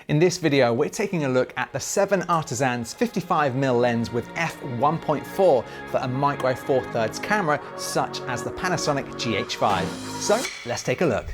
In this video, we're taking a look at the 7artisans 55mm lens with f1.4 for a micro 4/3 camera, such as the Panasonic GH5. So let's take a look.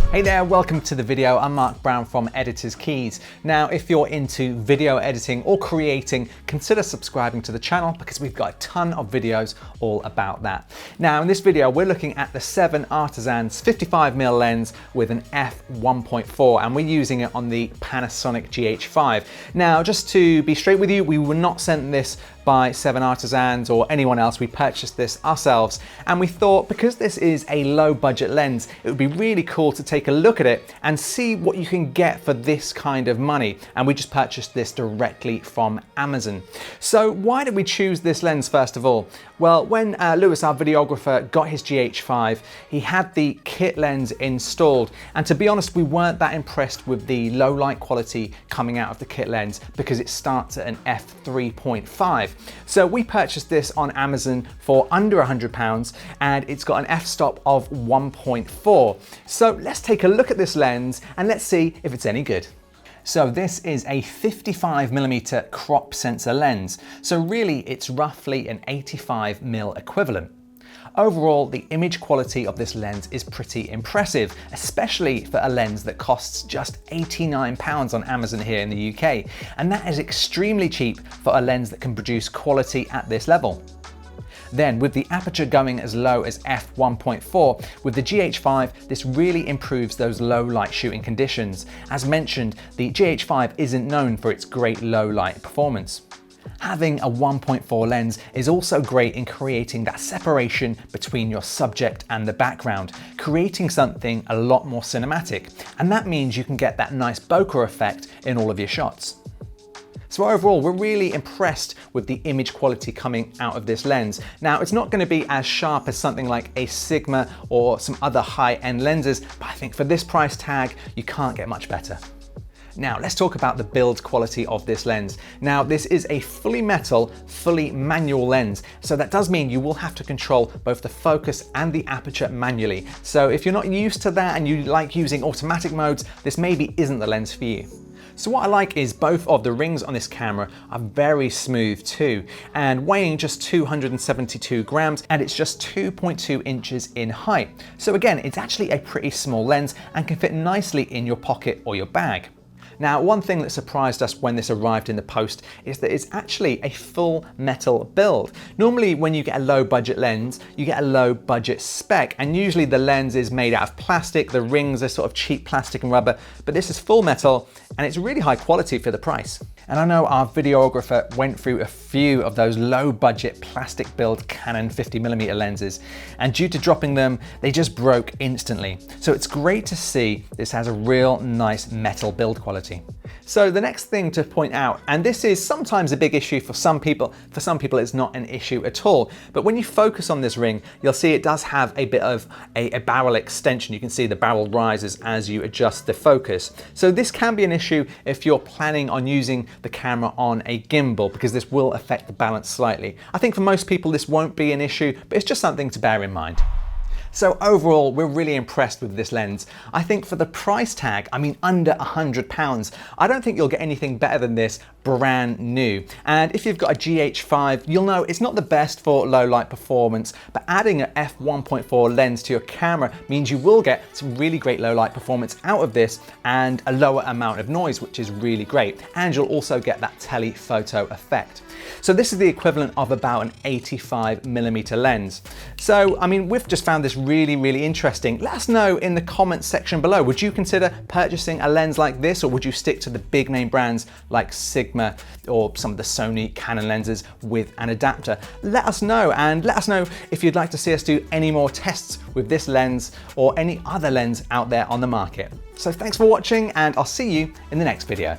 Hey there, welcome to the video. I'm Mark Brown from Editor's Keys. Now, if you're into video editing or creating, consider subscribing to the channel because we've got a ton of videos all about that. Now, in this video, we're looking at the 7artisans 55mm lens with an f1.4, and we're using it on the Panasonic GH5. Now, just to be straight with you, we were not sent this by 7artisans or anyone else. We purchased this ourselves, and we thought because this is a low budget lens, it would be really cool to take a look at it and see what you can get for this kind of money. And we just purchased this directly from Amazon. So why did we choose this lens first of all? Well, when Lewis, our videographer, got his GH5, he had the kit lens installed, and to be honest, we weren't that impressed with the low light quality coming out of the kit lens because it starts at an f3.5. So we purchased this on Amazon for under £100, and it's got an f-stop of 1.4. So let's take a look at this lens and let's see if it's any good. So this is a 55mm crop sensor lens. So really it's roughly an 85mm equivalent. Overall, the image quality of this lens is pretty impressive, especially for a lens that costs just £89 on Amazon here in the UK. And that is extremely cheap for a lens that can produce quality at this level. Then with the aperture going as low as f1.4, with the GH5, this really improves those low light shooting conditions. As mentioned, the GH5 isn't known for its great low light performance. Having a 1.4 lens is also great in creating that separation between your subject and the background, creating something a lot more cinematic. And that means you can get that nice bokeh effect in all of your shots. So overall, we're really impressed with the image quality coming out of this lens. Now, it's not going to be as sharp as something like a Sigma or some other high-end lenses, but I think for this price tag, you can't get much better. Now, let's talk about the build quality of this lens. Now, this is a fully metal, fully manual lens, so that does mean you will have to control both the focus and the aperture manually. So if you're not used to that and you like using automatic modes, this maybe isn't the lens for you. So what I like is both of the rings on this camera are very smooth too, and weighing just 272 grams, and it's just 2.2 inches in height. So again, it's actually a pretty small lens and can fit nicely in your pocket or your bag. Now, one thing that surprised us when this arrived in the post is that it's actually a full metal build. Normally, when you get a low budget lens, you get a low budget spec, and usually the lens is made out of plastic, the rings are sort of cheap plastic and rubber, but this is full metal and it's really high quality for the price. And I know our videographer went through a few of those low budget plastic build Canon 50mm lenses, and due to dropping them, they just broke instantly. So it's great to see this has a real nice metal build quality. So the next thing to point out, and this is sometimes a big issue for some people it's not an issue at all, but when you focus on this ring, you'll see it does have a bit of a barrel extension. You can see the barrel rises as you adjust the focus. So this can be an issue if you're planning on using the camera on a gimbal, because this will affect the balance slightly. I think for most people this won't be an issue, but it's just something to bear in mind. So overall, we're really impressed with this lens. I think for the price tag, I mean under £100, I don't think you'll get anything better than this brand new. And if you've got a GH5, you'll know it's not the best for low light performance, but adding an f1.4 lens to your camera means you will get some really great low light performance out of this and a lower amount of noise, which is really great. And you'll also get that telephoto effect. So this is the equivalent of about an 85mm lens. So, I mean, we've just found this really interesting. Let us know in the comments section below. Would you consider purchasing a lens like this, or would you stick to the big name brands like Sigma or some of the Sony Canon lenses with an adapter? Let us know, and let us know if you'd like to see us do any more tests with this lens or any other lens out there on the market. So thanks for watching, and I'll see you in the next video.